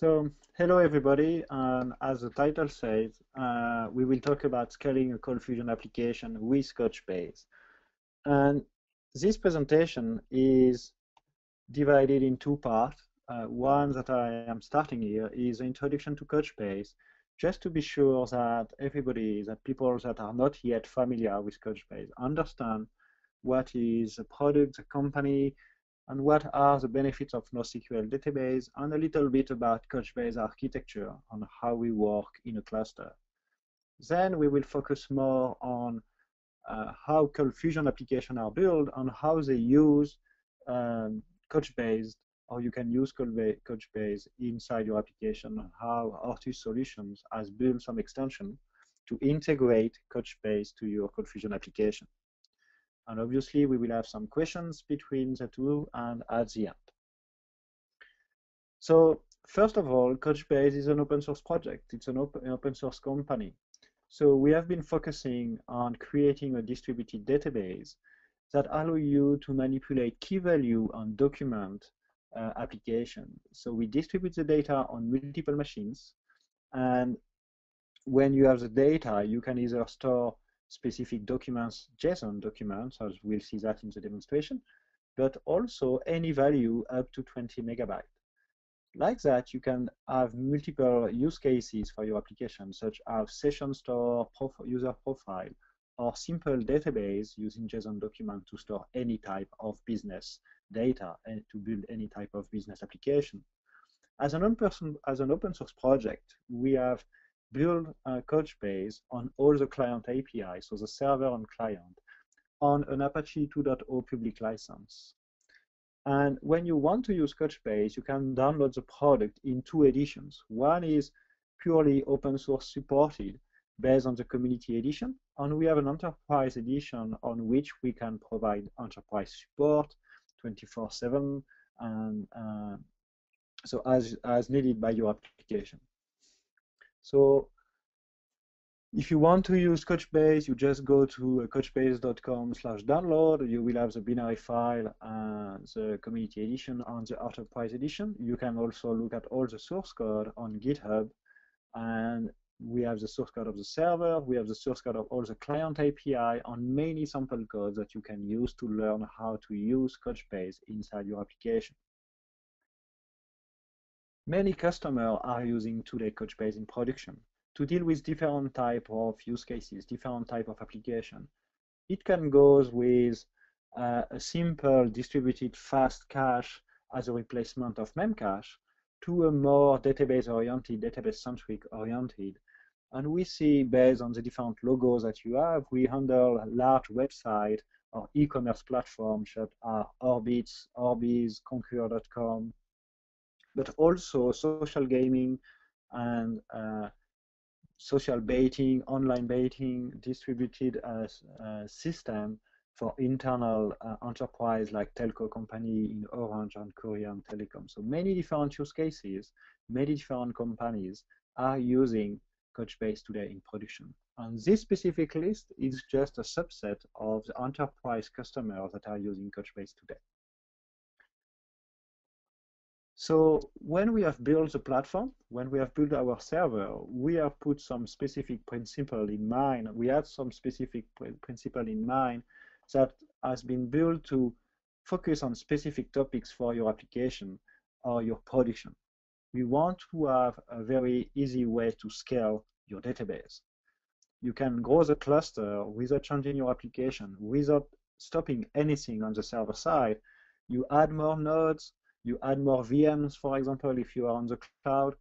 So, hello everybody, and as the title says, we will talk about scaling a ColdFusion application with Couchbase. And this presentation is divided in two parts. One that I am starting here is the introduction to Couchbase, just to be sure that everybody, that people that are not yet familiar with Couchbase, understand what is the product, the company, and what are the benefits of NoSQL database, and a little bit about Couchbase architecture and how we work in a cluster. Then we will focus more on how ColdFusion applications are built and how they use Couchbase, or you can use Couchbase inside your application, and how Ortus Solutions has built some extension to integrate Couchbase to your ColdFusion application. And obviously, we will have some questions between the two and at the end. So first of all, Couchbase is an open source project. It's an open source company. So we have been focusing on creating a distributed database that allow you to manipulate key value on document application. So we distribute the data on multiple machines. And when you have the data, you can either store specific documents, JSON documents, as we'll see that in the demonstration, but also any value up to 20 megabytes. Like that, you can have multiple use cases for your application, such as session store, user profile, or simple database using JSON document to store any type of business data and to build any type of business application. As an open source project, we have build Couchbase on all the client APIs, so the server and client, on an Apache 2.0 public license. And when you want to use Couchbase, you can download the product in two editions. One is purely open source supported based on the community edition, and we have an enterprise edition on which we can provide enterprise support 24/7 and so as needed by your application. So if you want to use Couchbase, you just go to couchbase.com/download. You will have the binary file, the community edition, and the enterprise edition. You can also look at all the source code on GitHub. And we have the source code of the server. We have the source code of all the client API, and many sample codes that you can use to learn how to use Couchbase inside your application. Many customers are using today Couchbase in production to deal with different type of use cases, different type of application. It can go with a simple distributed fast cache as a replacement of Memcache to a more database-oriented, database-centric oriented. And we see, based on the different logos that you have, we handle large websites or e-commerce platforms that are Orbitz, Orbiz, Concur.com, but also social gaming and social baiting, online baiting, distributed system for internal enterprise like telco company in Orange and Korean Telecom. So many different use cases, many different companies are using Couchbase today in production. And this specific list is just a subset of the enterprise customers that are using Couchbase today. So when we have built the platform, when we have built our server, we have put some specific principle in mind. We had some specific principle in mind that has been built to focus on specific topics for your application or your production. We want to have a very easy way to scale your database. You can grow the cluster without changing your application, without stopping anything on the server side. You add more nodes, you add more VMs, for example, if you are on the cloud,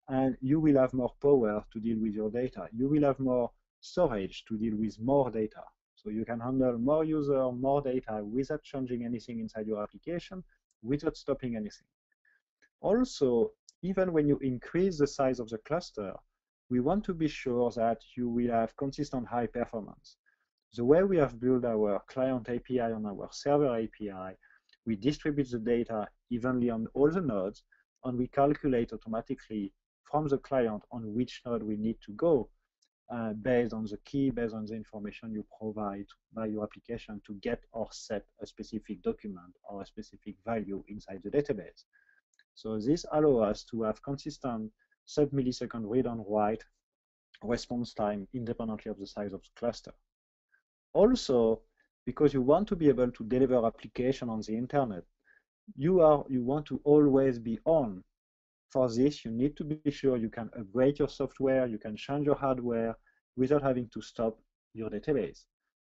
and you will have more power to deal with your data. You will have more storage to deal with more data. So you can handle more users, more data without changing anything inside your application, without stopping anything. Also, even when you increase the size of the cluster, we want to be sure that you will have consistent high performance. The way we have built our client API and our server API, we distribute the data evenly on all the nodes, and we calculate automatically from the client on which node we need to go based on the key, based on the information you provide by your application to get or set a specific document or a specific value inside the database. So this allows us to have consistent sub-millisecond read and write response time independently of the size of the cluster. Also, because you want to be able to deliver application on the internet, you want to always be on. For this, you need to be sure you can upgrade your software, you can change your hardware without having to stop your database.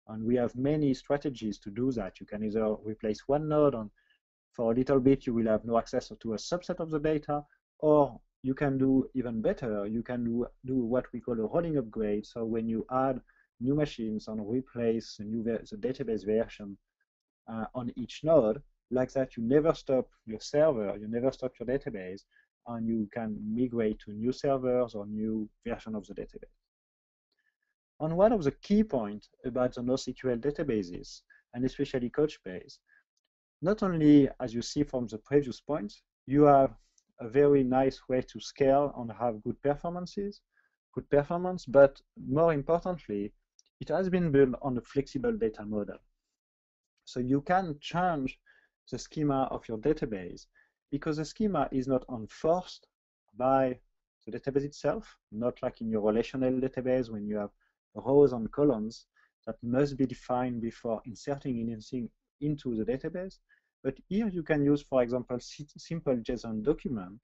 And we have many strategies to do that. You can either replace one node, and for a little bit you will have no access to a subset of the data, or you can do even better. You can do what we call a rolling upgrade. So when you add new machines and replace the database version on each node, like that, you never stop your server, you never stop your database, and you can migrate to new servers or new version of the database. And one of the key points about the NoSQL databases, and especially Couchbase, not only, as you see from the previous points, you have a very nice way to scale and have good performance, but more importantly, it has been built on a flexible data model. So you can change the schema of your database because the schema is not enforced by the database itself, not like in your relational database when you have rows and columns that must be defined before inserting anything into the database. But here you can use, for example, simple JSON document,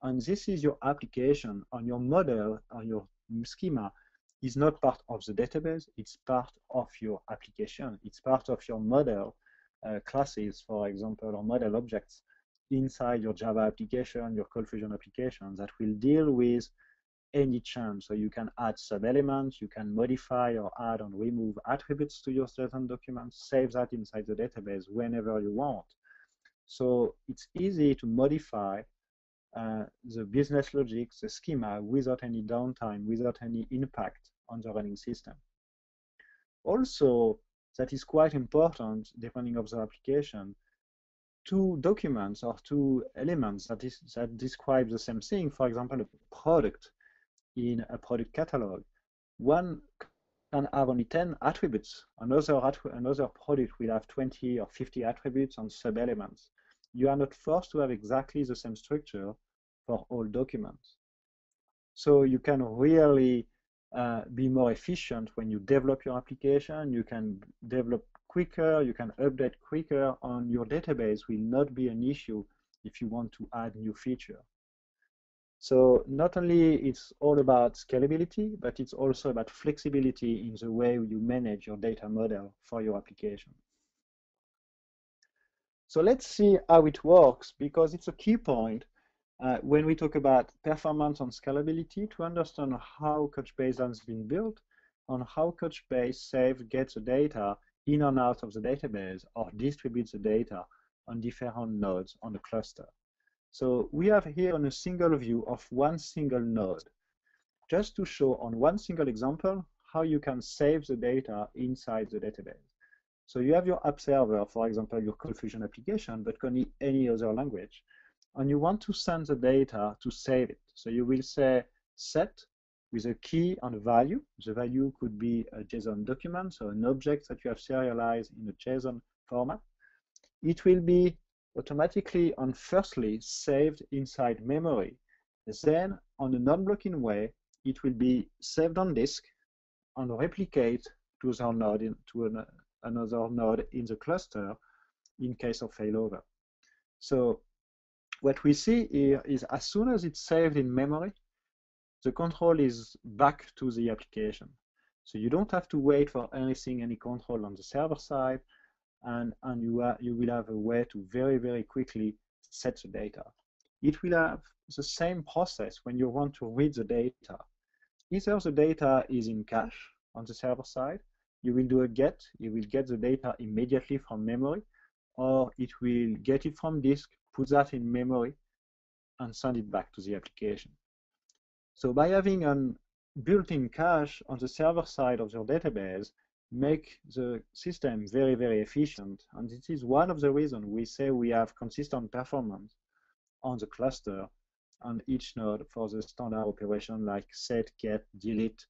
and this is your application, and your model or your schema is not part of the database, it's part of your application. It's part of your model classes, for example, or model objects inside your Java application, your ColdFusion application that will deal with any change. So you can add sub-elements, you can modify or add and remove attributes to your JSON document, save that inside the database whenever you want. So it's easy to modify the business logic, the schema, without any downtime, without any impact on the running system. Also, that is quite important, depending on the application, two documents or two elements that describe the same thing. For example, a product in a product catalog. One can have only 10 attributes. Another product will have 20 or 50 attributes and sub-elements. You are not forced to have exactly the same structure for all documents. So you can really be more efficient when you develop your application. You can develop quicker, you can update quicker, and your database will not be an issue if you want to add new feature. So not only it's all about scalability, but it's also about flexibility in the way you manage your data model for your application. So let's see how it works, because it's a key point when we talk about performance and scalability to understand how Couchbase has been built and how Couchbase Save gets the data in and out of the database or distributes the data on different nodes on the cluster. So we have here on a single view of one single node, just to show on one single example how you can save the data inside the database. So you have your app server, for example, your ColdFusion application, but can be any other language, and you want to send the data to save it. So you will say set with a key and a value. The value could be a JSON document, so an object that you have serialized in a JSON format. It will be automatically and firstly saved inside memory. Then, on a non-blocking way, it will be saved on disk and replicate to the node another node in the cluster in case of failover. So what we see here is as soon as it's saved in memory, the control is back to the application. So you don't have to wait for any control on the server side, and you will have a way to very, very quickly set the data. It will have the same process when you want to read the data. Either the data is in cache on the server side, you will do a get, you will get the data immediately from memory, or it will get it from disk, put that in memory, and send it back to the application. So by having a built-in cache on the server side of your database, make the system very, very efficient. And this is one of the reasons we say we have consistent performance on the cluster on each node for the standard operation like set, get, delete,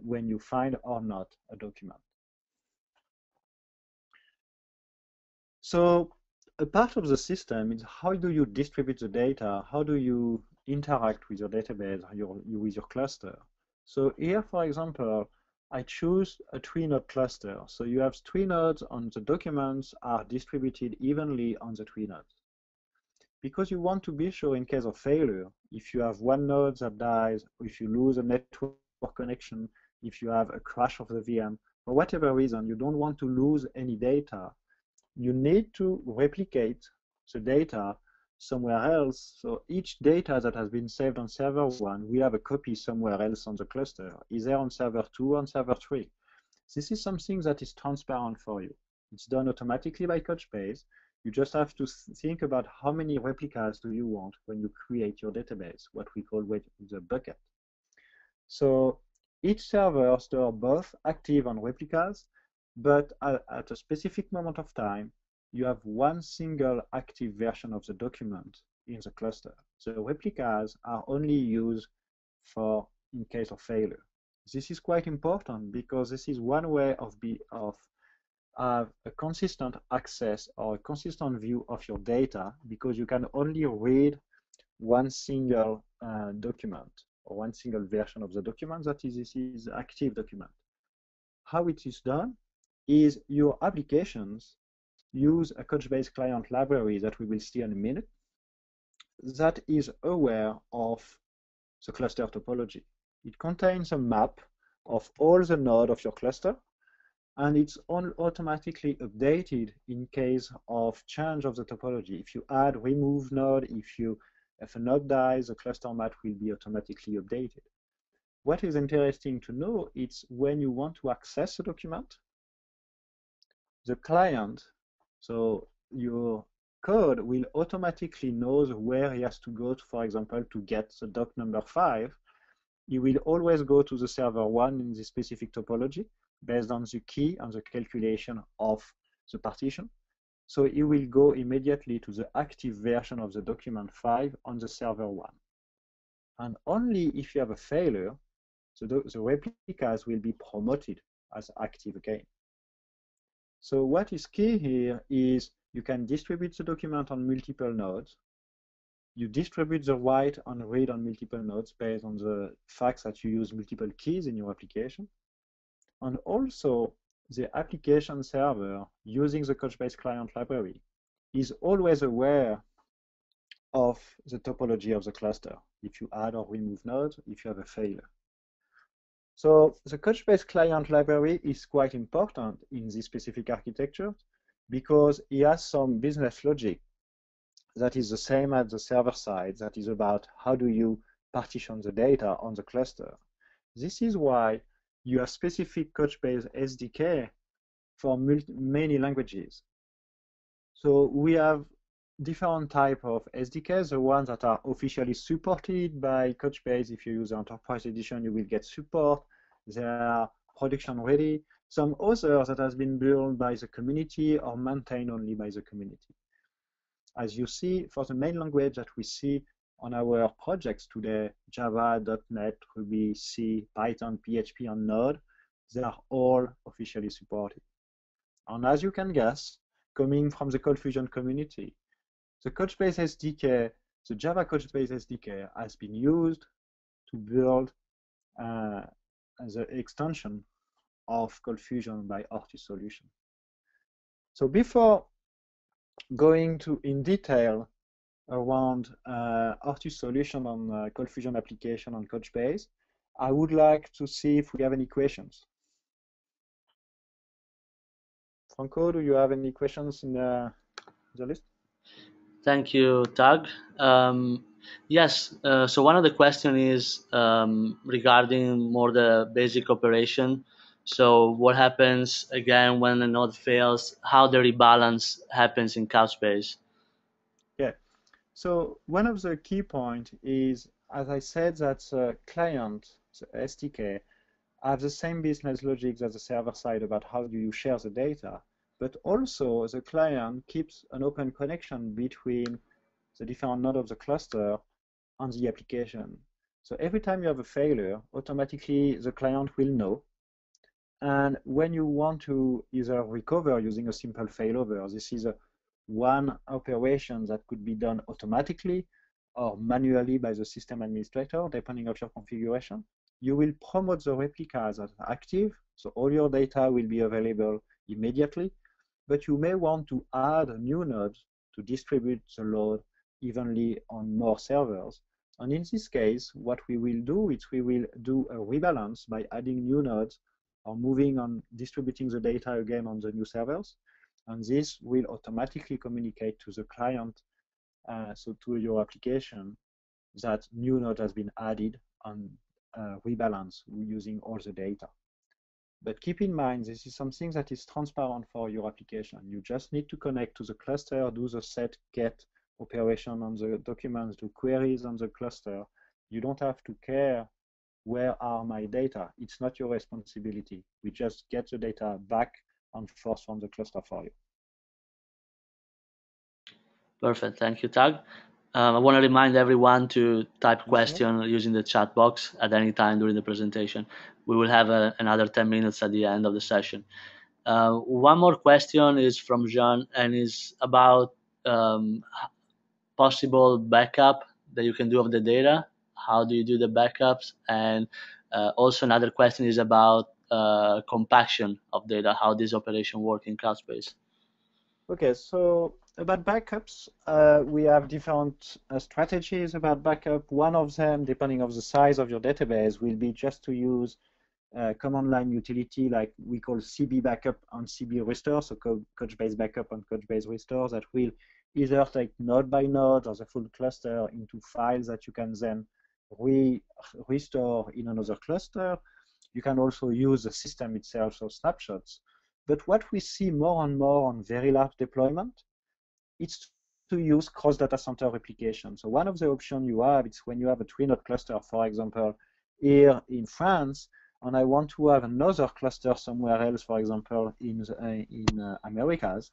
when you find or not a document. So a part of the system is how do you distribute the data? How do you interact with your database, with your cluster? So here, for example, I choose a 3-node cluster. So you have 3 nodes on the documents are distributed evenly on the 3 nodes. Because you want to be sure in case of failure, if you have one node that dies, or if you lose a network connection, if you have a crash of the VM, for whatever reason, you don't want to lose any data, you need to replicate the data somewhere else. So each data that has been saved on server 1, we have a copy somewhere else on the cluster, either on server 2 or on server 3. This is something that is transparent for you. It's done automatically by Couchbase. You just have to think about how many replicas do you want when you create your database, what we call the bucket. So each server stores both active and replicas, but at a specific moment of time, you have one single active version of the document in the cluster. So replicas are only used for in case of failure. This is quite important because this is one way of have a consistent access or a consistent view of your data, because you can only read one single document or one single version of the document that this is active document. How it is done is your applications use a Couchbase client library that we will see in a minute that is aware of the cluster topology. It contains a map of all the nodes of your cluster, and it's automatically updated in case of change of the topology. If you add, remove node, if a node dies, the cluster map will be automatically updated. What is interesting to know is when you want to access a document, the client, so your code will automatically know where he has to go to, for example, to get the doc number 5. He will always go to the server 1 in the specific topology based on the key and the calculation of the partition. So he will go immediately to the active version of the document 5 on the server 1. And only if you have a failure, the replicas will be promoted as active again. So what is key here is you can distribute the document on multiple nodes. You distribute the write and read on multiple nodes based on the fact that you use multiple keys in your application. And also, the application server using the Couchbase client library is always aware of the topology of the cluster, if you add or remove nodes, if you have a failure. So the Couchbase client library is quite important in this specific architecture because it has some business logic that is the same as the server side, that is about how do you partition the data on the cluster. This is why you have specific Couchbase SDK for many languages. So we have different type of SDKs, the ones that are officially supported by Couchbase. If you use the Enterprise Edition, you will get support. They are production ready. Some others that has been built by the community or maintained only by the community. As you see, for the main language that we see on our projects today, Java, .NET, Ruby, C, Python, PHP, and Node, they are all officially supported. And as you can guess, coming from the ColdFusion community, the Couchbase SDK, the Java Couchbase SDK has been used to build the extension of ColdFusion by Ortus Solutions. So before going in detail around Ortus Solution on ColdFusion application on Couchbase, I would like to see if we have any questions. Franco, do you have any questions in the list? Thank you, Doug. Yes, so one of the questions is regarding more the basic operation. So what happens again when a node fails, how the rebalance happens in Couchbase? Yeah, so one of the key points is, as I said, that the client, the SDK, have the same business logic as the server side about how do you share the data, but also the client keeps an open connection between the different nodes of the cluster and the application. So every time you have a failure, automatically the client will know. And when you want to either recover using a simple failover, this is one operation that could be done automatically or manually by the system administrator, depending on your configuration. You will promote the replicas as active, so all your data will be available immediately, but you may want to add a new node to distribute the load evenly on more servers. And in this case, what we will do is we will do a rebalance by adding new nodes or moving on distributing the data again on the new servers. And this will automatically communicate to the client, so to your application, that new node has been added and rebalance using all the data. But keep in mind, this is something that is transparent for your application. You just need to connect to the cluster, do the set get operation on the documents, do queries on the cluster. You don't have to care where are my data. It's not your responsibility. We just get the data back and forth from the cluster for you. Perfect. Thank you, Tag. I want to remind everyone to type question using the chat box at any time during the presentation. We will have another 10 minutes at the end of the session. One more question is from Jean and is about possible backup that you can do of the data. How do you do the backups? And also another question is about compaction of data, how this operation works in Couchbase. Okay, so about backups, we have different strategies about backup. One of them, depending on the size of your database, will be just to use command line utility like we call CB backup and CB restore, so Couchbase backup and Couchbase restore, that will either take node by node or the full cluster into files that you can then restore in another cluster. You can also use the system itself, so snapshots. But what we see more and more on very large deployment, it's to use cross data center replication. So one of the options you have is when you have a 3-node cluster, for example, here in France, and I want to have another cluster somewhere else, for example, in Americas,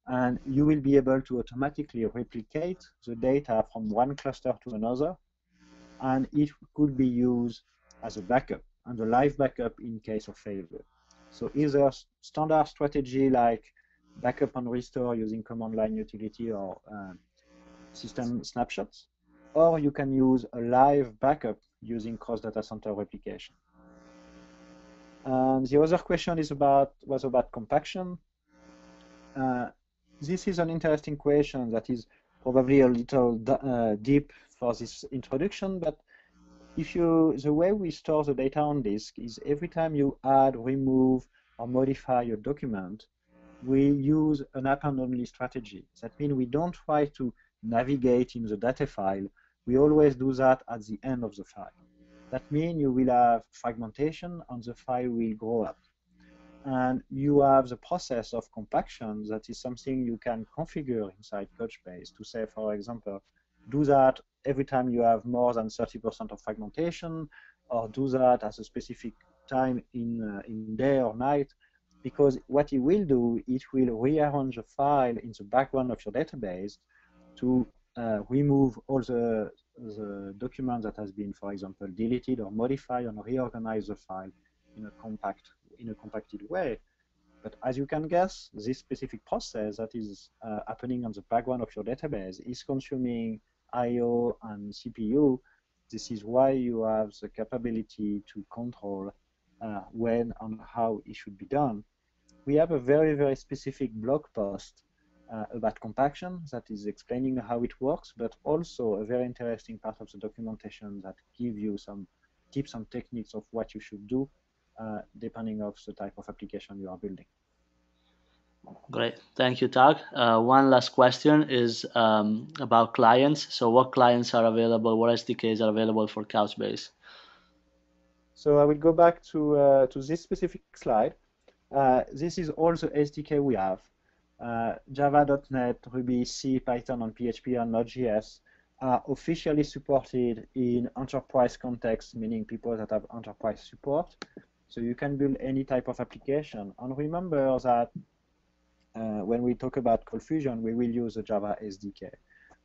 and you will be able to automatically replicate the data from one cluster to another, and it could be used as a backup and a live backup in case of failure. So either standard strategy like backup and restore using command line utility or system snapshots, or you can use a live backup using cross data center replication. And the other question was about compaction. This is an interesting question that is probably a little deep for this introduction, but the way we store the data on disk is every time you add, remove, or modify your document, we use an append-only strategy. That means we don't try to navigate in the data file. We always do that at the end of the file. That means you will have fragmentation and the file will grow up. And you have the process of compaction that is something you can configure inside Couchbase to say, for example, do that every time you have more than 30% of fragmentation, or do that at a specific time in day or night, because what it will do, it will rearrange the file in the background of your database to remove all the documents that has been, for example, deleted or modified, and reorganize the file in a compacted way. But as you can guess, this specific process that is happening on the background of your database is consuming I/O and CPU. This is why you have the capability to control when and how it should be done. We have a very, very specific blog post about compaction that is explaining how it works, but also a very interesting part of the documentation that give you some tips and techniques of what you should do depending on the type of application you are building. Great, thank you, Tag. One last question is about clients. So what clients are available, what SDKs are available for Couchbase? So I will go back to this specific slide. This is all the SDK we have. Java.NET, Ruby, C, Python, and PHP and Node.js are officially supported in enterprise context, meaning people that have enterprise support. So you can build any type of application. And remember that when we talk about ColdFusion, we will use the Java SDK.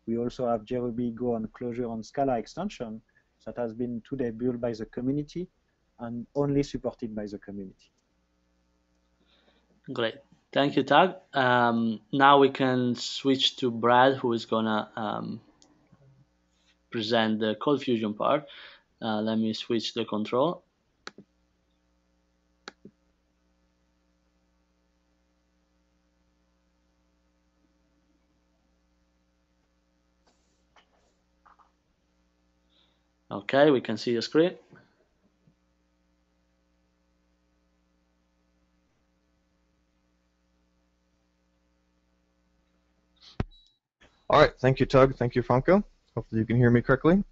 We also have JRuby, Go, and Clojure and Scala extension that has been today built by the community and only supported by the community. Great. Thank you, Tag. Now we can switch to Brad, who is gonna present the ColdFusion part. Let me switch the control. Okay, we can see the screen. All right, thank you, Tug. Thank you, Franco. Hopefully you can hear me correctly.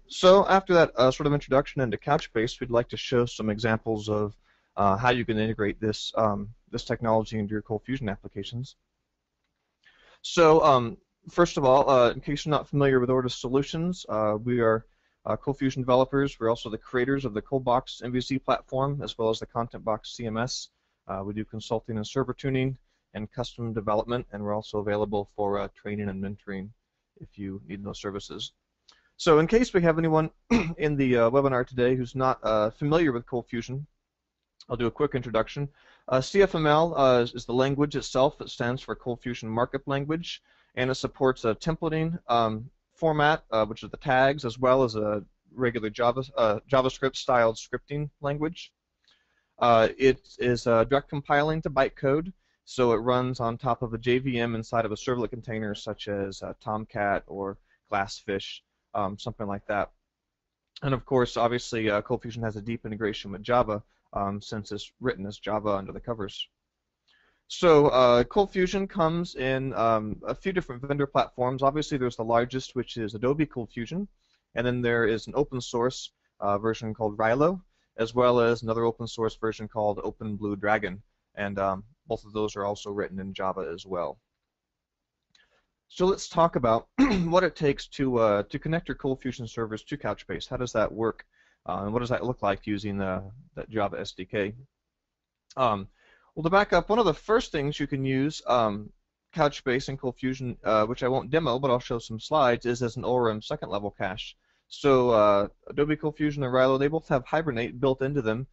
So after that sort of introduction into Couchbase, we'd like to show some examples of how you can integrate this this technology into your ColdFusion applications. So first of all, in case you're not familiar with Ortus Solutions, we are ColdFusion developers. We're also the creators of the ColdBox MVC platform, as well as the ContentBox CMS. We do consulting and server tuning and custom development, and we're also available for training and mentoring if you need those services. So in case we have anyone in the webinar today who's not familiar with ColdFusion, I'll do a quick introduction. CFML is the language itself. It stands for ColdFusion Markup Language, and it supports a templating format, which is the tags, as well as a regular JavaScript-styled scripting language. It is direct compiling to bytecode, so it runs on top of a JVM inside of a servlet container, such as Tomcat or Glassfish, something like that. And of course, obviously, ColdFusion has a deep integration with Java, since it's written as Java under the covers. So ColdFusion comes in a few different vendor platforms. Obviously, there's the largest, which is Adobe ColdFusion, and then there is an open source version called Railo, as well as another open source version called OpenBlue Dragon, and both of those are also written in Java as well. So let's talk about what it takes to connect your ColdFusion servers to Couchbase. How does that work, and what does that look like using that Java SDK? Well, to back up, one of the first things you can use Couchbase and ColdFusion, which I won't demo, but I'll show some slides, is as an ORM second-level cache. So Adobe ColdFusion and Railo, they both have Hibernate built into them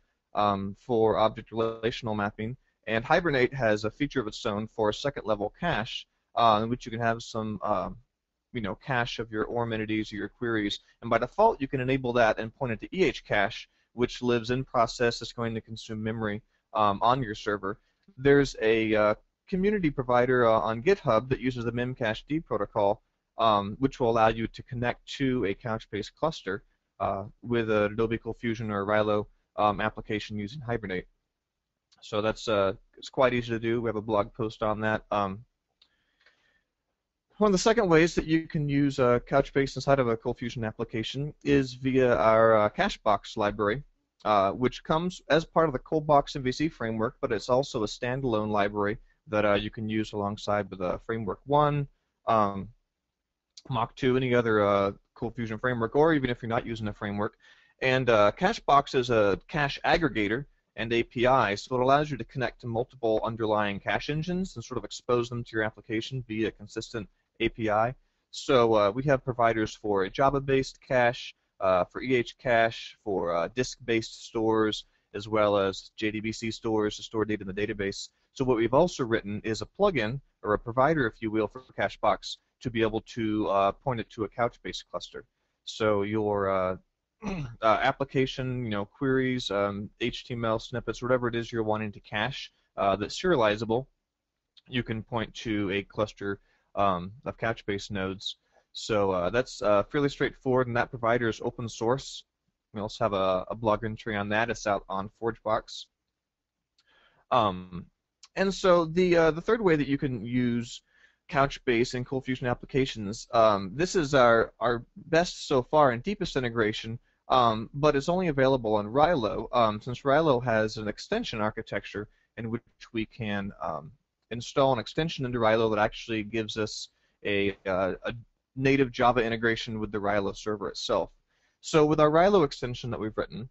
for object relational mapping, and Hibernate has a feature of its own for a second-level cache, in which you can have some cache of your ORM entities or your queries, and by default you can enable that and point it to EHCache, which lives in process. It's going to consume memory on your server. There's a community provider on GitHub that uses the Memcache protocol, which will allow you to connect to a Couchbase cluster with an Adobe ColdFusion or Railo application using Hibernate. So that's it's quite easy to do. We have a blog post on that. One of the second ways that you can use Couchbase inside of a ColdFusion application is via our CacheBox library, which comes as part of the ColdBox MVC framework, but it's also a standalone library that you can use alongside with Framework 1, Mach 2, any other ColdFusion framework, or even if you're not using a framework. And CacheBox is a cache aggregator and API, so it allows you to connect to multiple underlying cache engines and sort of expose them to your application via a consistent API. So we have providers for a Java-based cache, for EHCache, for disk-based stores, as well as JDBC stores to store data in the database. So what we've also written is a plugin, or a provider, if you will, for CacheBox to be able to point it to a Couchbase cluster. So your application, queries, HTML snippets, whatever it is you're wanting to cache that's serializable, you can point to a cluster of Couchbase nodes. So that's fairly straightforward, and that provider is open source. We also have a blog entry on that. It's out on ForgeBox. And so the third way that you can use Couchbase and ColdFusion applications, this is our best so far and deepest integration, but it's only available on Railo, since Railo has an extension architecture in which we can install an extension into Railo that actually gives us a native Java integration with the Railo server itself. So with our Railo extension that we've written,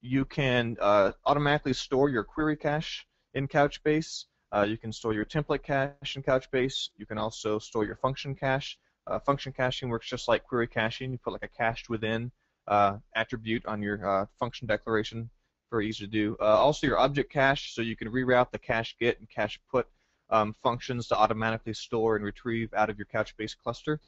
you can automatically store your query cache in Couchbase. You can store your template cache in Couchbase. You can also store your function cache. Function caching works just like query caching. You put like a cached within attribute on your function declaration, very easy to do. Also your object cache, so you can reroute the cache get and cache put functions to automatically store and retrieve out of your Couchbase cluster.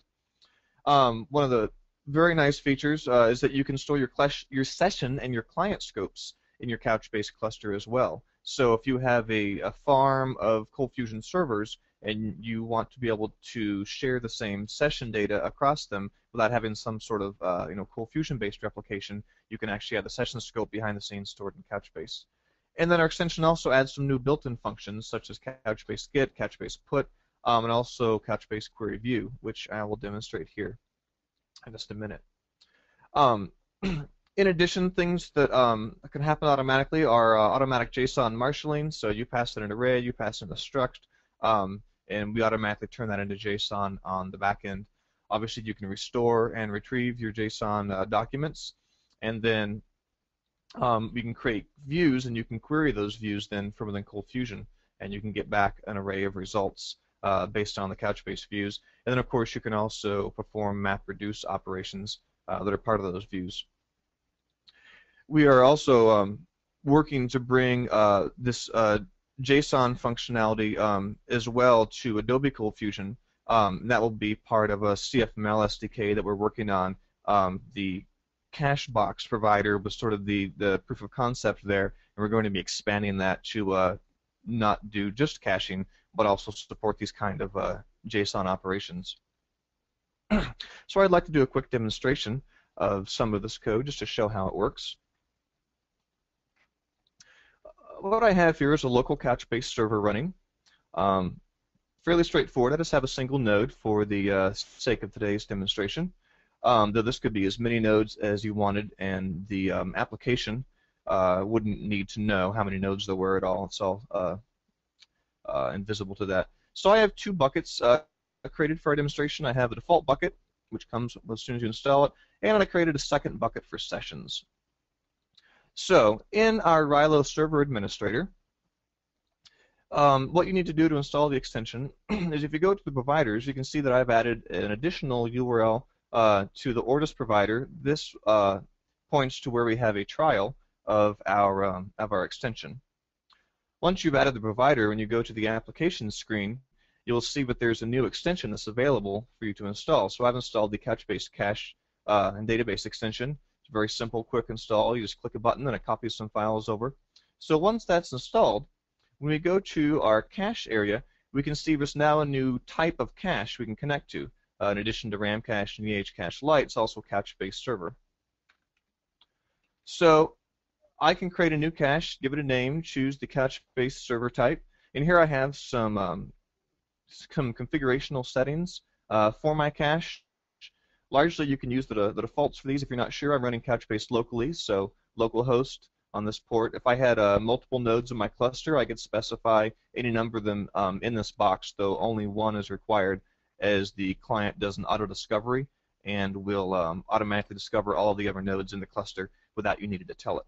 One of the very nice features is that you can store your session and your client scopes in your Couchbase cluster as well. So if you have a farm of ColdFusion servers and you want to be able to share the same session data across them without having some sort of ColdFusion-based replication, you can actually have the session scope behind the scenes stored in Couchbase. And then our extension also adds some new built-in functions such as Couchbase get, Couchbase put, and also Couchbase query view, which I will demonstrate here in just a minute. In addition, things that can happen automatically are automatic JSON marshalling. So you pass in an array, you pass in a struct, and we automatically turn that into JSON on the back end. Obviously, you can restore and retrieve your JSON documents, and then we can create views, and you can query those views then from within ColdFusion, and you can get back an array of results based on the Couchbase views. And then, of course, you can also perform map-reduce operations that are part of those views. We are also working to bring this JSON functionality as well to Adobe ColdFusion. That will be part of a CFML SDK that we're working on. The cache box provider was sort of the proof of concept there, and we're going to be expanding that to not do just caching, but also support these kind of JSON operations. So I'd like to do a quick demonstration of some of this code just to show how it works. What I have here is a local Couchbase server running. Fairly straightforward. I just have a single node for the sake of today's demonstration. Though this could be as many nodes as you wanted, and the application wouldn't need to know how many nodes there were at all. It's all invisible to that. So I have two buckets created for our demonstration. I have a default bucket, which comes as soon as you install it, and I created a second bucket for sessions. So in our Railo server administrator, what you need to do to install the extension is if you go to the providers, you can see that I've added an additional URL to the Ortus provider. This points to where we have a trial of our extension. Once you've added the provider, when you go to the application screen, you'll see that there's a new extension that's available for you to install. So I've installed the Couchbase cache and database extension. It's a very simple, quick install. You just click a button and it copies some files over. So once that's installed, when we go to our cache area, we can see there's now a new type of cache we can connect to. In addition to Memcache and Cache Lite, it's also Couchbase Server. So I can create a new cache, give it a name, choose the Couchbase Server type, and here I have some configurational settings for my cache. Largely, you can use the defaults for these. If you're not sure, I'm running Couchbase locally, so localhost on this port. If I had multiple nodes in my cluster, I could specify any number of them in this box, though only one is required, as the client does an auto-discovery and will automatically discover all of the other nodes in the cluster without you needing to tell it.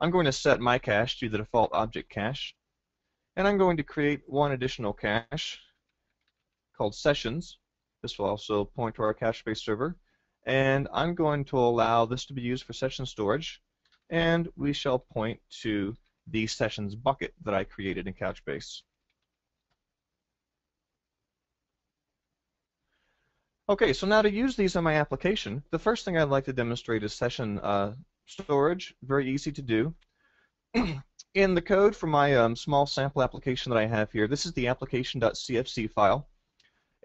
I'm going to set my cache to the default object cache, and I'm going to create one additional cache called sessions. This will also point to our Couchbase server, and I'm going to allow this to be used for session storage, and we shall point to the sessions bucket that I created in Couchbase. Okay, so now to use these in my application, the first thing I'd like to demonstrate is session storage. Very easy to do. In the code for my small sample application that I have here, this is the application.cfc file.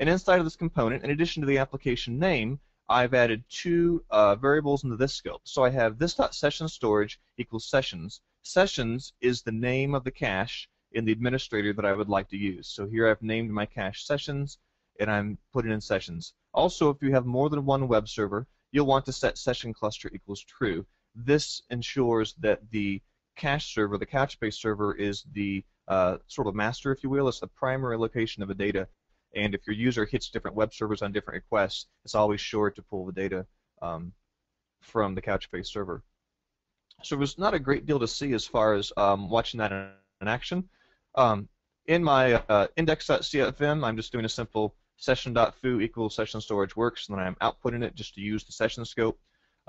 And inside of this component, in addition to the application name, I've added two variables into this scope. So I have this.sessionStorage equals sessions. Sessions is the name of the cache in the administrator that I would like to use. So here I've named my cache sessions, and I'm putting in sessions. Also, if you have more than one web server, you'll want to set session cluster equals true. This ensures that the cache server, the Couchbase server, is the sort of master, if you will. It's the primary location of the data. And if your user hits different web servers on different requests, it's always sure to pull the data from the Couchbase server. So there's not a great deal to see as far as watching that in action. In my index.cfm, I'm just doing a simple session.foo equals session storage works, and then I'm outputting it just to use the session scope.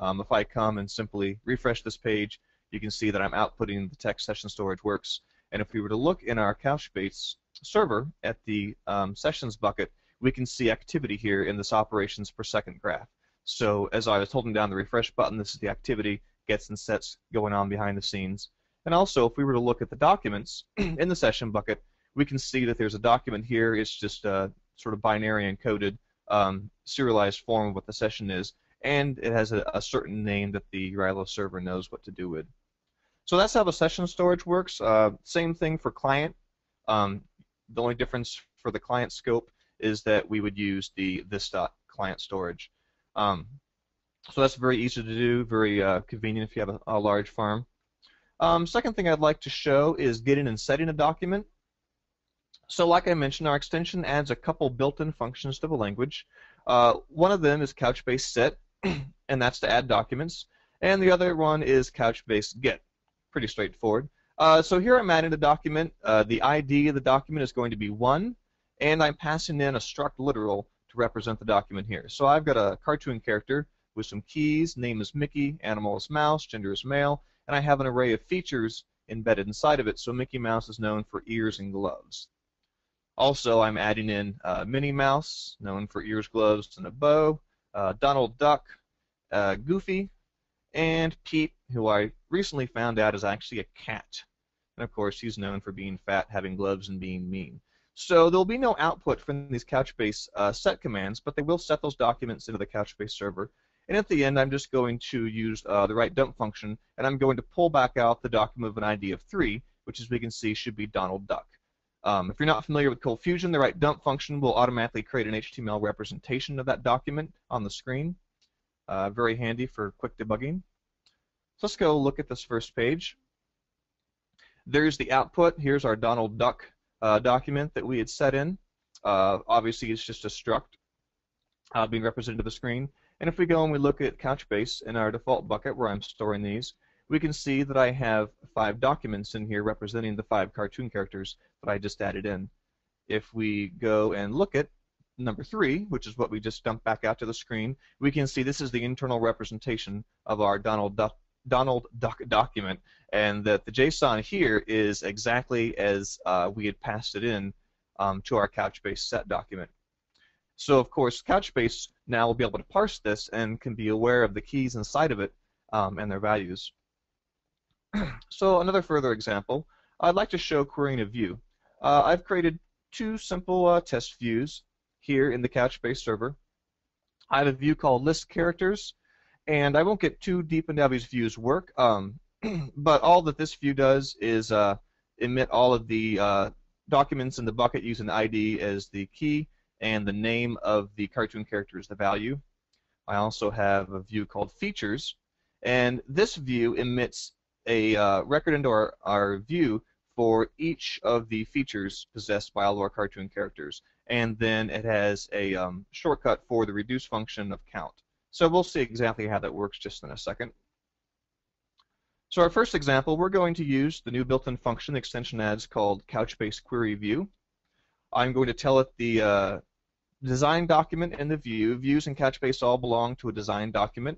If I come and simply refresh this page, you can see that I'm outputting the text session storage works. And if we were to look in our Couchbase server at the sessions bucket, we can see activity here in this operations per second graph. So as I was holding down the refresh button, this is the activity, gets and sets going on behind the scenes. And also, if we were to look at the documents in the session bucket, we can see that there's a document here. It's just a sort of binary encoded serialized form of what the session is, and it has a certain name that the Railo server knows what to do with. So that's how the session storage works. Same thing for client. The only difference for the client scope is that we would use the this.client storage. So that's very easy to do, very convenient if you have a large farm. Second thing I'd like to show is getting and setting a document. So like I mentioned, our extension adds a couple built-in functions to the language. One of them is Couchbase set, and that's to add documents. And the other one is Couchbase get. Pretty straightforward. So here I'm adding a document. The ID of the document is going to be 1, and I'm passing in a struct literal to represent the document here. So I've got a cartoon character with some keys. Name is Mickey, animal is mouse, gender is male, and I have an array of features embedded inside of it. So Mickey Mouse is known for ears and gloves. Also, I'm adding in Minnie Mouse, known for ears, gloves, and a bow, Donald Duck, Goofy, and Pete, who I recently found out is actually a cat. And of course, he's known for being fat, having gloves, and being mean. So there'll be no output from these Couchbase set commands, but they will set those documents into the Couchbase server. And at the end, I'm just going to use the RightDunk function, and I'm going to pull back out the document with an ID of 3, which as we can see should be Donald Duck. If you're not familiar with ColdFusion, the RightDunk function will automatically create an HTML representation of that document on the screen. Very handy for quick debugging. So let's go look at this first page. There's the output. Here's our Donald Duck document that we had set in. Obviously, it's just a struct being represented to the screen. And if we go and we look at Couchbase in our default bucket where I'm storing these, we can see that I have 5 documents in here representing the 5 cartoon characters that I just added in. If we go and look at number 3, which is what we just dumped back out to the screen, we can see this is the internal representation of our Donald Duck document, and that the JSON here is exactly as we had passed it in to our Couchbase set document. So of course, Couchbase now will be able to parse this and can be aware of the keys inside of it and their values. So another further example, I'd like to show querying a view. I've created 2 simple test views here in the Couchbase server. I have a view called list characters, and I won't get too deep into how these views work, but all that this view does is emit all of the documents in the bucket using the ID as the key and the name of the cartoon character is the value. I also have a view called features, and this view emits a record into our view for each of the features possessed by all of our cartoon characters, and then it has a shortcut for the reduce function of count. So we'll see exactly how that works just in a second. So our first example, we're going to use the new built-in function the extension adds called Couchbase Query View. I'm going to tell it the design document and the view. Views in Couchbase all belong to a design document.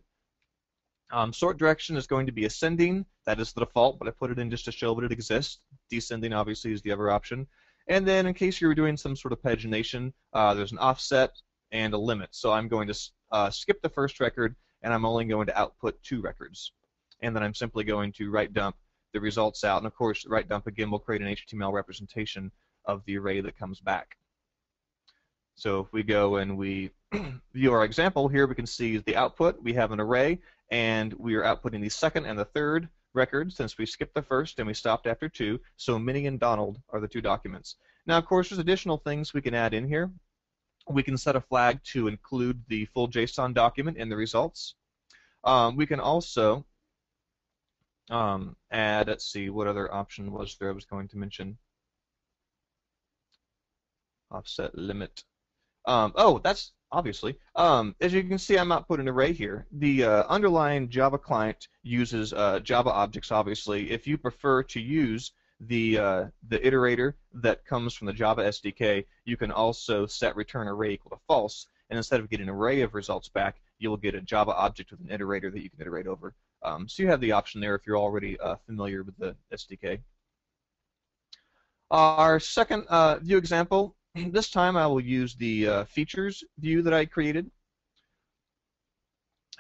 Sort direction is going to be ascending. That is the default, but I put it in just to show that it exists. Descending, obviously, is the other option. And then in case you were doing some sort of pagination, there's an offset and a limit. So I'm going to skip the first record, and I'm only going to output 2 records. And then I'm simply going to RightDump the results out. And of course, RightDump again will create an HTML representation of the array that comes back. So if we go and we view our example here, we can see the output. We have an array, and we are outputting the second and the third record since we skipped the first and we stopped after 2. So Minnie and Donald are the 2 documents. Now, of course, there's additional things we can add in here. We can set a flag to include the full JSON document in the results. We can also add, let's see, what other option was there I was going to mention? Offset limit. Oh, that's obviously. As you can see, I'm outputting an array here. The underlying Java client uses Java objects, obviously. If you prefer to use the iterator that comes from the Java SDK, you can also set return array equal to false, and instead of getting an array of results back, you'll get a Java object with an iterator that you can iterate over. So you have the option there if you're already familiar with the SDK. Our second view example, this time I will use the features view that I created.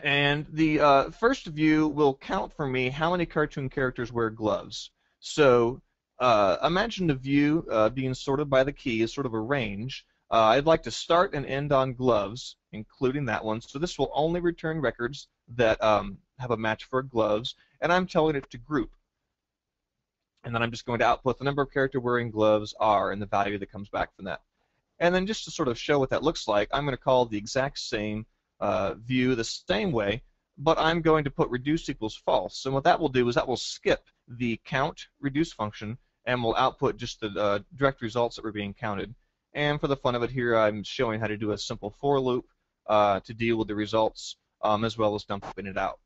And the first view will count for me how many cartoon characters wear gloves. So imagine the view being sorted by the key as sort of a range. I'd like to start and end on gloves, including that one. So this will only return records that have a match for gloves, and I'm telling it to group. And then I'm just going to output the number of characters wearing gloves are and the value that comes back from that. And then just to sort of show what that looks like, I'm going to call the exact same view the same way, but I'm going to put reduce equals false. And what that will do is that will skip the count reduce function and will output just the direct results that were being counted. And for the fun of it here, I'm showing how to do a simple for loop to deal with the results as well as dumping it out.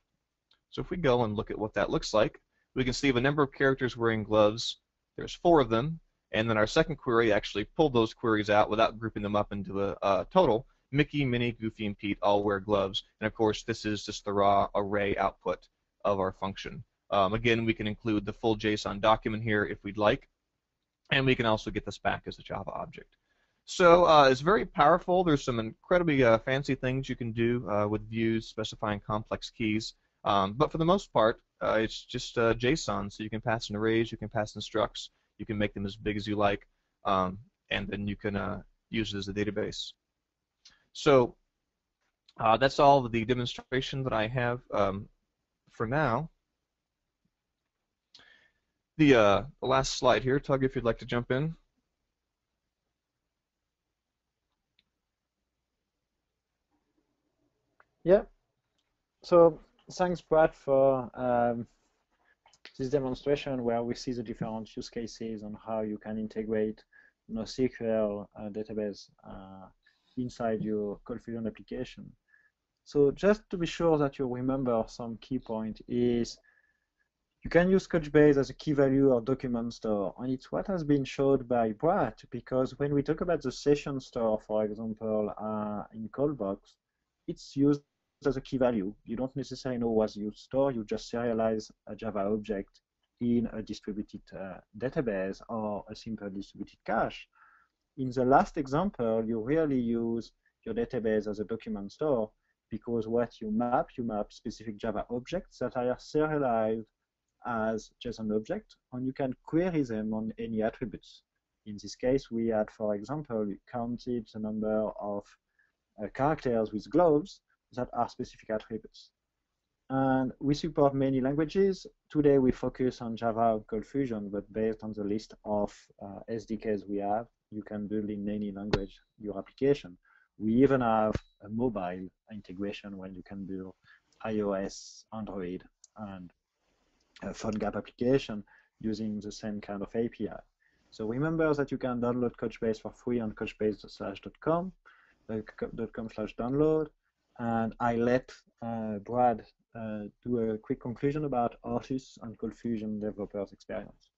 So if we go and look at what that looks like, we can see the number of characters wearing gloves. There's 4 of them. And then our second query actually pulled those queries out without grouping them up into a total. Mickey, Minnie, Goofy, and Pete all wear gloves. And of course, this is just the raw array output of our function. Again, we can include the full JSON document here if we'd like. And we can also get this back as a Java object. So it's very powerful. There's some incredibly fancy things you can do with views specifying complex keys. But for the most part, it's just JSON. So you can pass in arrays, you can pass in structs, you can make them as big as you like, and then you can use it as a database. So that's all of the demonstration that I have for now. The last slide here, Tug, if you'd like to jump in. Yeah. So thanks, Brad, for this demonstration where we see the different use cases on how you can integrate NoSQL database inside your ColdFusion application. So just to be sure that you remember some key point is you can use Couchbase as a key value or document store, and it's what has been showed by Brad, because when we talk about the session store, for example, in ColdBox, it's used as a key value. You don't necessarily know what you store, you just serialize a Java object in a distributed database or a simple distributed cache. In the last example, you really use your database as a document store because what you map specific Java objects that are serialized as JSON object, and you can query them on any attributes. In this case, we had, for example, counted the number of characters with gloves that are specific attributes. And we support many languages. Today we focus on Java ColdFusion, but based on the list of SDKs we have, you can build in any language your application. We even have a mobile integration where you can build iOS, Android, and a PhoneGap application using the same kind of API. So remember that you can download Couchbase for free on couchbase.com/download. And I let Brad do a quick conclusion about Ortus and ColdFusion developers' experience.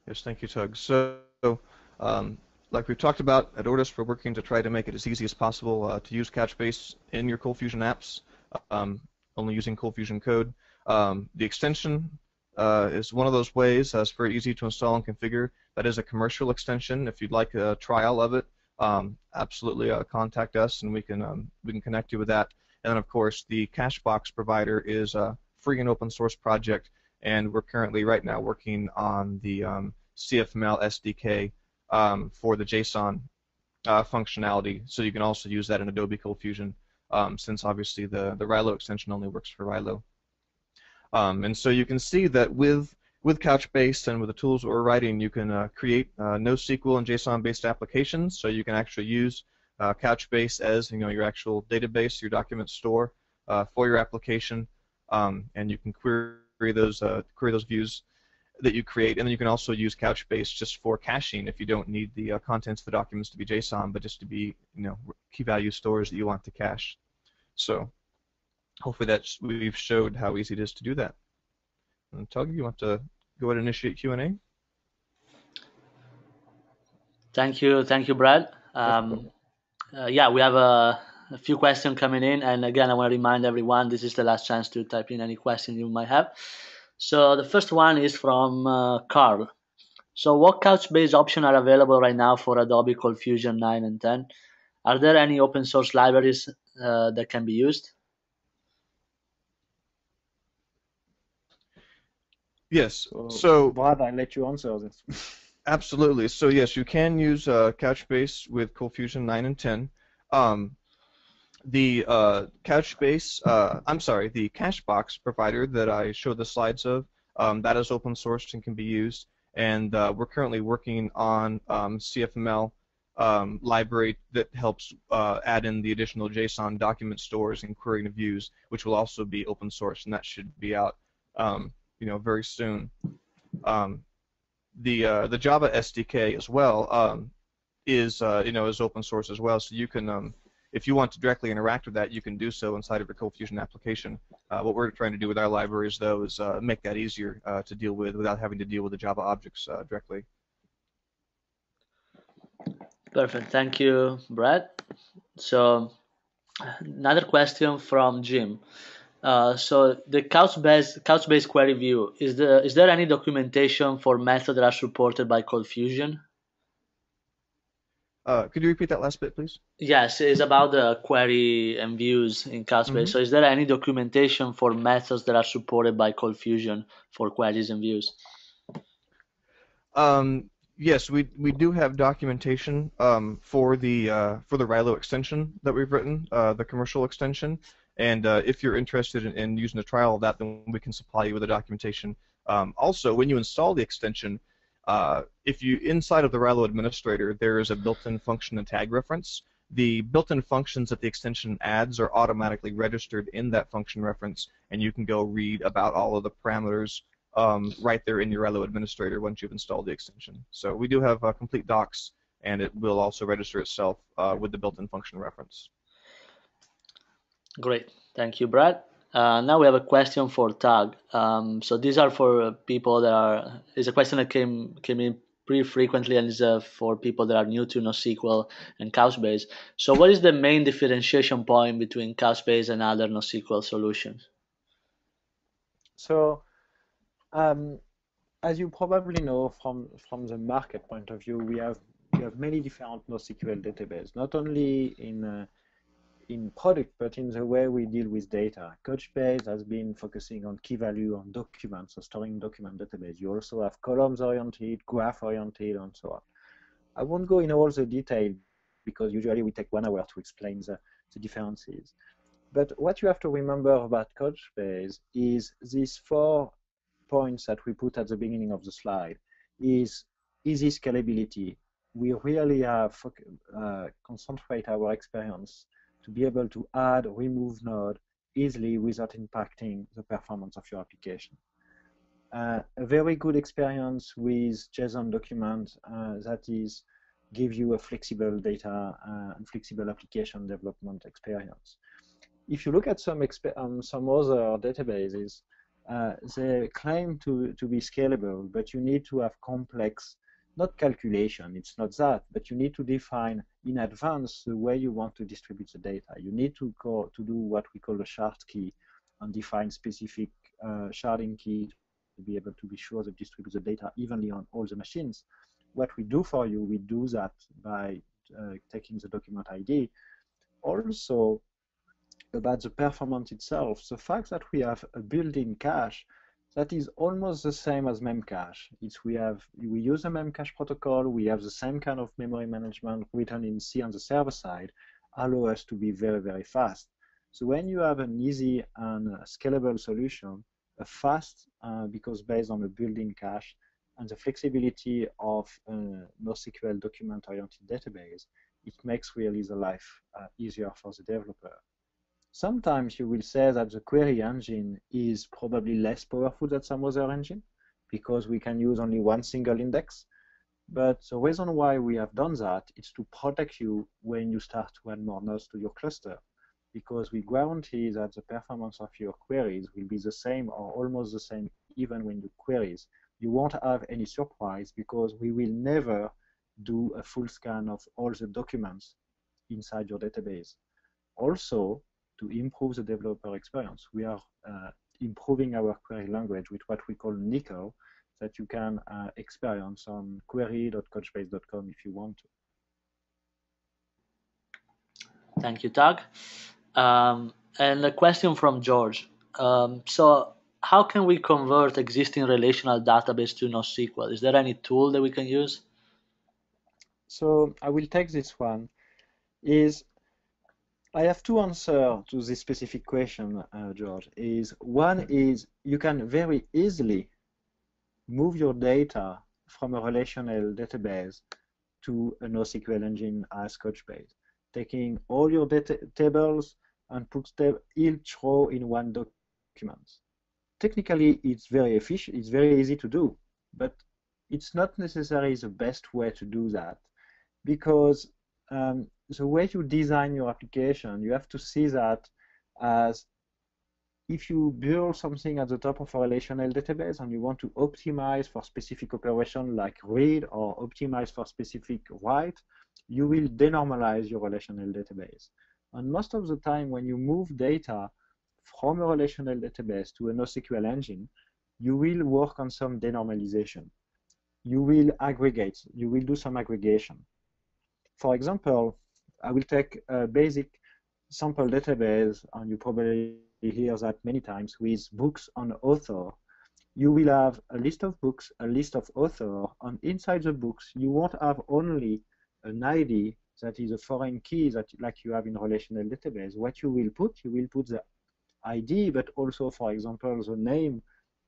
Yes, thank you, Tug. So, like we've talked about at Ortus, we're working to try to make it as easy as possible to use Couchbase in your ColdFusion apps, only using ColdFusion code. The extension is one of those ways. It's very easy to install and configure. That is a commercial extension. If you'd like a trial of it, absolutely contact us and we can connect you with that. And then of course the Cachebox provider is a free and open source project, and we're currently right now working on the CFML SDK for the JSON functionality, so you can also use that in Adobe ColdFusion, since obviously the Railo extension only works for Railo. And so you can see that with Couchbase and with the tools that we're writing, you can create NoSQL and JSON-based applications. So you can actually use Couchbase as your actual database, your document store for your application, and you can query those views that you create. And then you can also use Couchbase just for caching if you don't need the contents of the documents to be JSON, but just to be key value stores that you want to cache. So hopefully we've showed how easy it is to do that. And Tug, you want to go ahead and initiate Q&A? Thank you, Brad. Yeah, we have a few questions coming in, and again, I want to remind everyone this is the last chance to type in any question you might have. So the first one is from Carl. So what Couchbase options are available right now for Adobe ColdFusion 9 and 10? Are there any open source libraries that can be used? Yes. So Brad, I'll let you answer this. Absolutely. So yes, you can use Couchbase with ColdFusion 9 and 10. The the Cachebox provider that I showed the slides of, that is open sourced and can be used. And we're currently working on CFML library that helps add in the additional JSON document stores and querying of views, which will also be open source, and that should be out, very soon. The Java SDK as well is open source as well, so you can if you want to directly interact with that, you can do so inside of your ColdFusion application. What we're trying to do with our libraries, though, is make that easier to deal with without having to deal with the Java objects directly. Perfect. Thank you, Brad. So another question from Jim. So the Couchbase query view, is there any documentation for methods that are supported by ColdFusion? Could you repeat that last bit, please? Yes, it's about the query and views in Couchbase. So is there any documentation for methods that are supported by ColdFusion for queries and views? Yes, we do have documentation for the Railo extension that we've written, the commercial extension. And if you're interested in using a trial of that, then we can supply you with the documentation. Also, when you install the extension, if you inside of the Railo administrator, there is a built-in function and tag reference. The built-in functions that the extension adds are automatically registered in that function reference, and you can go read about all of the parameters right there in your Railo administrator once you've installed the extension. So we do have complete docs, and it will also register itself with the built-in function reference. Great, thank you, Brad. Now we have a question for Tag. So these are for people that are. It's a question that came in pretty frequently, and is for people that are new to NoSQL and Couchbase. So what is the main differentiation point between Couchbase and other NoSQL solutions? So, as you probably know from the market point of view, we have many different NoSQL databases, not only in product, but in the way we deal with data. Couchbase has been focusing on key value on documents, so storing document database. You also have columns-oriented, graph-oriented, and so on. I won't go in all the detail because usually we take 1 hour to explain the differences. But what you have to remember about Couchbase is these 4 points that we put at the beginning of the slide is easy scalability. We really have concentrate our experience to be able to add, remove node easily without impacting the performance of your application. A very good experience with JSON document that is give you a flexible data and flexible application development experience. If you look at some other databases, they claim to be scalable, but you need to have complex, not calculation, it's not that, but you need to define in advance the way you want to distribute the data. You need to do what we call a shard key and define specific sharding key to be able to be sure to distribute the data evenly on all the machines. What we do for you, we do that by taking the document ID. Also, about the performance itself, the fact that we have a built-in cache that is almost the same as Memcache. We use a Memcache protocol, we have the same kind of memory management written in C on the server side, allow us to be very, very fast. So when you have an easy and scalable solution, a fast, because based on a built-in cache, and the flexibility of a NoSQL document-oriented database, it makes really the life easier for the developer. Sometimes you will say that the query engine is probably less powerful than some other engine because we can use only one single index. But the reason why we have done that is to protect you when you start to add more nodes to your cluster, because we guarantee that the performance of your queries will be the same or almost the same even when you queries. You won't have any surprise because we will never do a full scan of all the documents inside your database. also to improve the developer experience. We are improving our query language with what we call Nickel, that you can experience on query.couchbase.com if you want to. Thank you, Tag. And a question from George. So how can we convert existing relational database to NoSQL? Is there any tool that we can use? So I will take this one. I have two answers to this specific question, George. One is you can very easily move your data from a relational database to a NoSQL engine as Couchbase, taking all your data tables and put each row in one document. Technically, it's very efficient. It's very easy to do, but it's not necessarily the best way to do that, because the way you design your application, you have to see that as if you build something at the top of a relational database and you want to optimize for specific operation like read or optimize for specific write, you will denormalize your relational database. And most of the time when you move data from a relational database to a NoSQL engine, you will work on some denormalization. You will aggregate, you will do some aggregation. For example, I will take a basic sample database, and you probably hear that many times, with books on author. You will have a list of books, a list of author, and inside the books, you won't have only an ID that is a foreign key that like you have in relational database. What you will put the ID, but also, for example, the name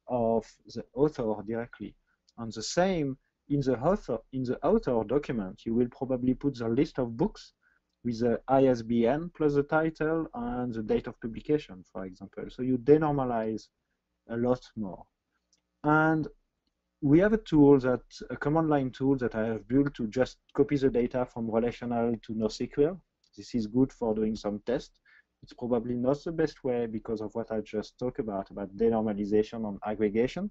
of the author directly. And the same in the author document, you will probably put the list of books with the ISBN plus the title and the date of publication, for example. So you denormalize a lot more. And we have a command line tool that I have built to just copy the data from relational to NoSQL. This is good for doing some tests. It's probably not the best way because of what I just talked about denormalization and aggregation.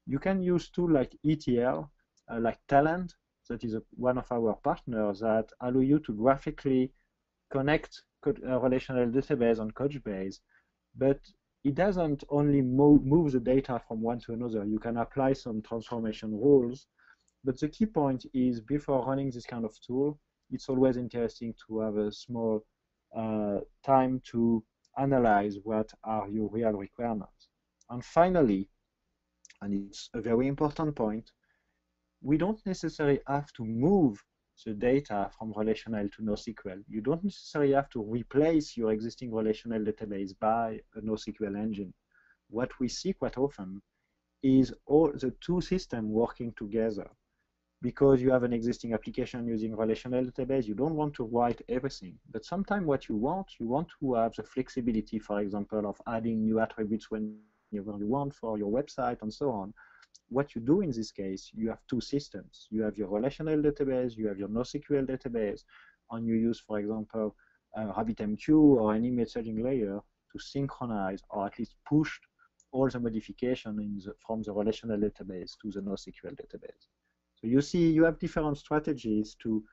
You can use tools like ETL, like Talent, that is one of our partners, that allow you to graphically connect a relational database on Couchbase, but it doesn't only move the data from one to another. You can apply some transformation rules, but the key point is before running this kind of tool, it's always interesting to have a small time to analyze what are your real requirements. And finally, and it's a very important point, we don't necessarily have to move the data from relational to NoSQL. You don't necessarily have to replace your existing relational database by a NoSQL engine. What we see quite often is all the two systems working together. Because you have an existing application using relational database, you don't want to write everything. But sometimes what you want to have the flexibility, for example, of adding new attributes whenever you want for your website and so on. What you do in this case, you have two systems. You have your relational database, you have your NoSQL database, and you use, for example, RabbitMQ or any messaging layer to synchronize or at least push all the modification from the relational database to the NoSQL database. So you see, you have different strategies to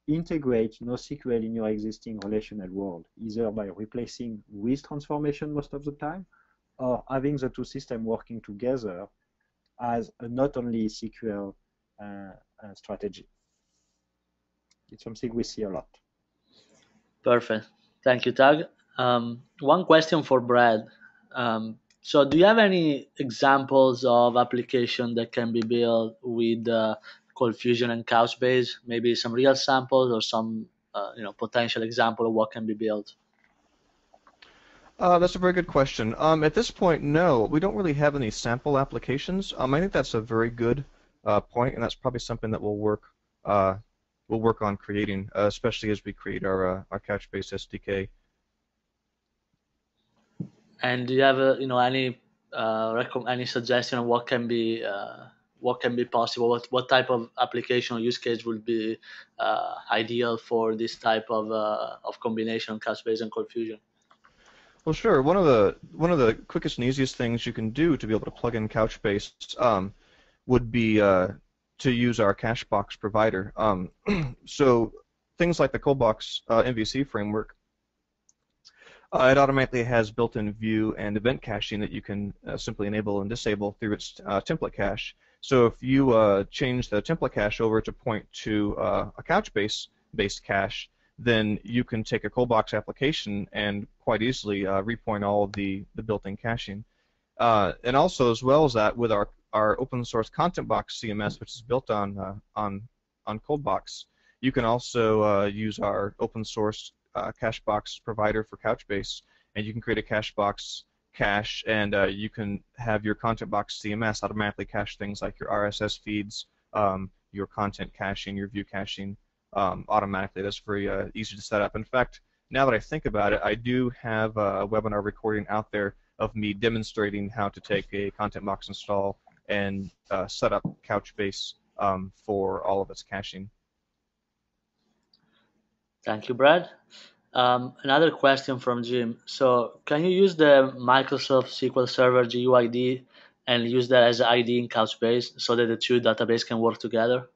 integrate NoSQL in your existing relational world, either by replacing with transformation most of the time, or having the two systems working together as a not only SQL strategy. It's something we see a lot. Perfect. Thank you, Tag. One question for Brad. So do you have any examples of application that can be built with ColdFusion and Couchbase? Maybe some real samples or some potential example of what can be built? That's a very good question. At this point, no, we don't really have any sample applications. I think that's a very good point, and that's probably something that we'll work on creating, especially as we create our Couchbase SDK. And do you have any suggestion on what can be possible? What type of application or use case would be ideal for this type of combination of Couchbase and ColdFusion? Well, sure. One of the quickest and easiest things you can do to be able to plug in Couchbase would be to use our Cachebox provider. So things like the ColdBox MVC framework It automatically has built-in view and event caching that you can simply enable and disable through its template cache. So if you change the template cache over to point to a Couchbase-based cache, then you can take a ColdBox application and quite easily repoint all of the built-in caching. And also, as well as that, with our open source content box CMS, which is built on ColdBox, you can also use our open source cache box provider for Couchbase, and you can create a cache box cache, and you can have your content box CMS automatically cache things like your RSS feeds, your content caching, your view caching automatically. That's very easy to set up. In fact, now that I think about it, I do have a webinar recording out there of me demonstrating how to take a content box install and set up Couchbase for all of its caching. Thank you, Brad. Another question from Jim. So can you use the Microsoft SQL Server GUID and use that as an ID in Couchbase so that the two databases can work together?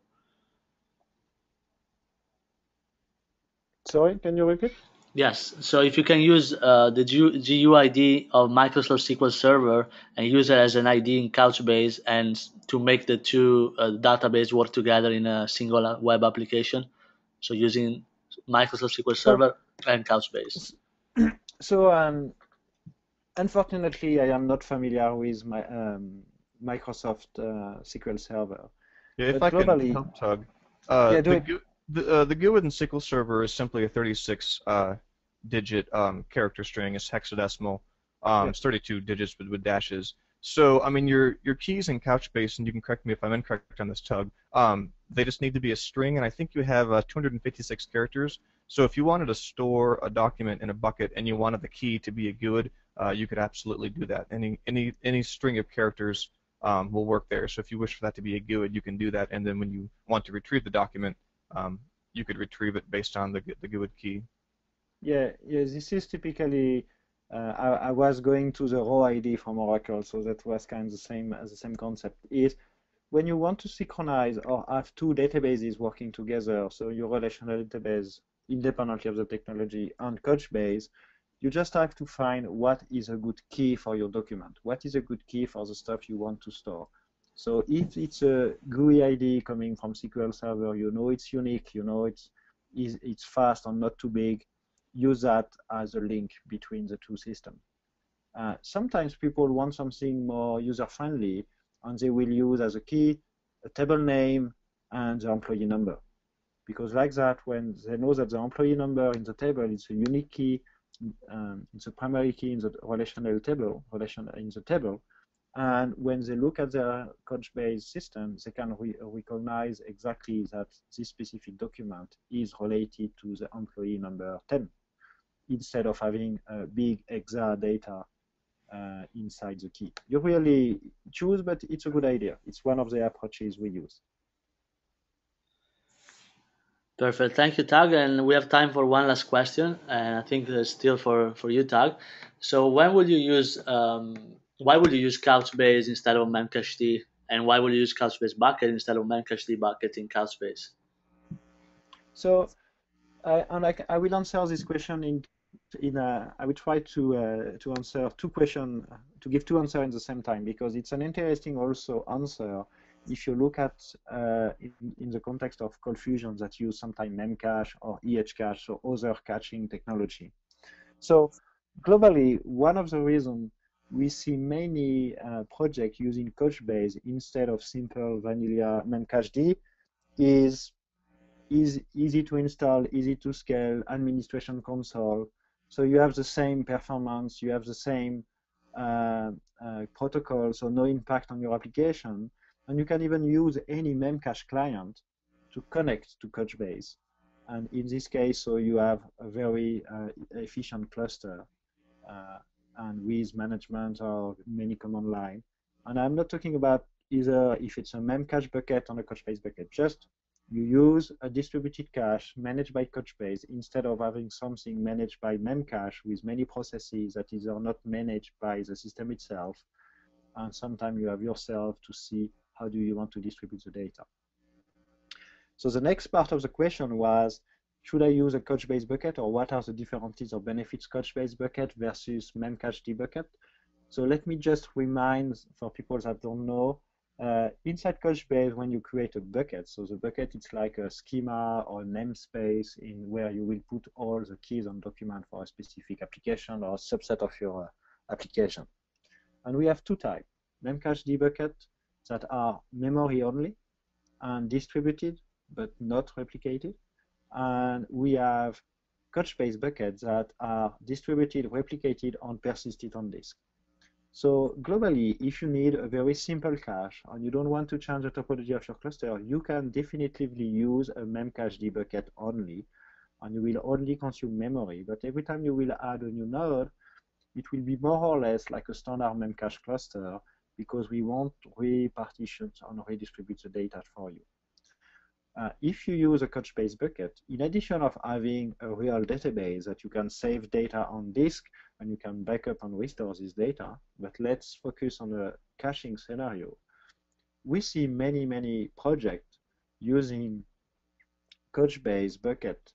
Sorry, can you repeat? Yes. So if you can use the GUID of Microsoft SQL Server and use it as an ID in Couchbase and to make the two databases work together in a single web application, so using Microsoft SQL Server and Couchbase. So unfortunately, I am not familiar with my Microsoft SQL Server. Yeah, if but I globally, can help, Tug. yeah, do it. The GUID in SQL Server is simply a 36-digit character string. It's hexadecimal. It's 32 digits with dashes. So, I mean, your keys in Couchbase, and you can correct me if I'm incorrect on this, Tug, they just need to be a string, and I think you have 256 characters. So if you wanted to store a document in a bucket and you wanted the key to be a GUID, you could absolutely do that. Any string of characters will work there. So if you wish for that to be a GUID, you can do that, and then when you want to retrieve the document, you could retrieve it based on the GUID key. Yeah, this is typically. I was going to the raw ID from Oracle, so that was kind of the same concept. Is when you want to synchronize or have two databases working together, so your relational database independently of the technology and Couchbase, you just have to find what is a good key for your document. What is a good key for the stuff you want to store? So if it's a GUI ID coming from SQL Server, you know it's unique, you know it's fast and not too big. Use that as a link between the two systems. Sometimes people want something more user-friendly, and they will use as a key a table name and the employee number. Because like that, when they know that the employee number in the table is a unique key, it's a primary key in the relational table, and when they look at their Couchbase system, they can recognize exactly that this specific document is related to the employee number 10, instead of having a big exa data inside the key. You really choose, but it's a good idea. It's one of the approaches we use. Perfect. Thank you, Tag. And we have time for one last question, and I think it's still for you, Tag. So when would you use why would you use Couchbase instead of Memcache, and why would you use Couchbase bucket instead of Memcache bucket in Couchbase? So I will answer this question I will try to answer two questions, to give two answers in the same time, because it's an interesting also answer if you look at in the context of ColdFusion that use sometimes Memcache or EHCache or other caching technology. So globally, one of the reasons we see many projects using Couchbase instead of simple vanilla Memcached is easy to install, easy to scale, administration console. So you have the same performance, you have the same protocol, so no impact on your application. And you can even use any Memcache client to connect to Couchbase. And in this case, so you have a very efficient cluster and with management or many command line. And I'm not talking about either if it's a Memcache bucket or a Couchbase bucket, just you use a distributed cache managed by Couchbase instead of having something managed by Memcache with many processes that is not managed by the system itself. And sometimes you have yourself to see how do you want to distribute the data. So the next part of the question was, should I use a Couchbase bucket, or what are the differences or benefits Couchbase bucket versus Memcache bucket? So let me just remind for people that don't know, inside Couchbase, when you create a bucket, so the bucket it's like a schema or namespace in where you will put all the keys on document for a specific application or a subset of your application. And we have two types, Memcache bucket that are memory only and distributed but not replicated. And we have Couchbase buckets that are distributed, replicated, and persisted on disk. So globally, if you need a very simple cache and you don't want to change the topology of your cluster, you can definitively use a Memcache bucket only, and you will only consume memory. But every time you will add a new node, it will be more or less like a standard Memcache cluster, because we won't repartition and redistribute the data for you. If you use a Couchbase bucket, in addition of having a real database that you can save data on disk and you can back up and restore this data, but let's focus on a caching scenario. We see many projects using Couchbase bucket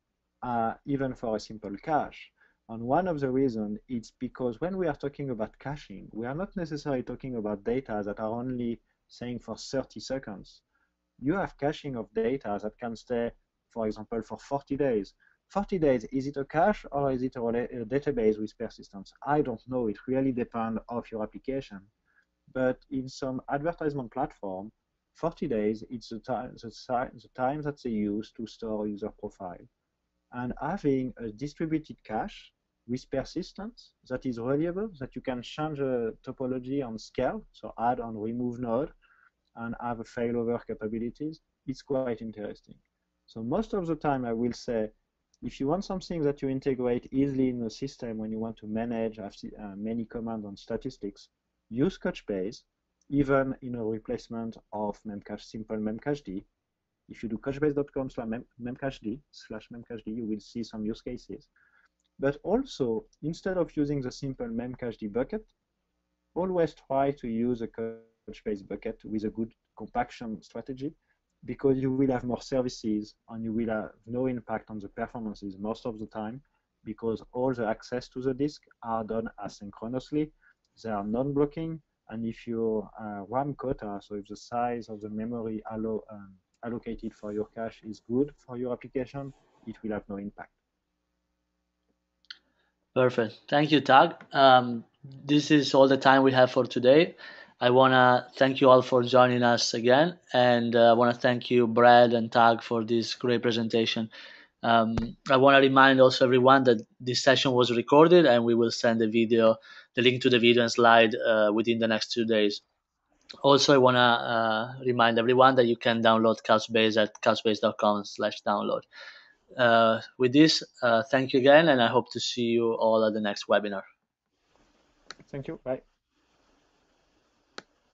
even for a simple cache. And one of the reasons is because when we are talking about caching, we are not necessarily talking about data that are only saying for 30 seconds. You have caching of data that can stay, for example, for 40 days. 40 days, is it a cache or is it a database with persistence? I don't know. It really depends on your application. But in some advertisement platform, 40 days, it's the time that they use to store user profile. And having a distributed cache with persistence that is reliable, that you can change the topology on scale, so add and remove node, and have a failover capabilities, it's quite interesting. So most of the time I will say, if you want something that you integrate easily in the system when you want to manage many commands and statistics, use Couchbase, even in a replacement of Memcache, simple Memcache. If you do couchbase.com/memcached, you will see some use cases. But also, instead of using the simple Memcache bucket, always try to use a Couchbase bucket with a good compaction strategy, because you will have more services and you will have no impact on the performances most of the time, because all the access to the disk are done asynchronously. They are non-blocking, and if your RAM quota, so if the size of the memory allocated for your cache is good for your application, it will have no impact. Perfect. Thank you, Tag. This is all the time we have for today. I want to thank you all for joining us again, and I want to thank you, Brad and Tag, for this great presentation. I want to remind also everyone that this session was recorded, and we will send the link to the video and slide within the next 2 days. Also, I want to remind everyone that you can download Couchbase at couchbase.com/download. With this, thank you again, and I hope to see you all at the next webinar. Thank you. Bye.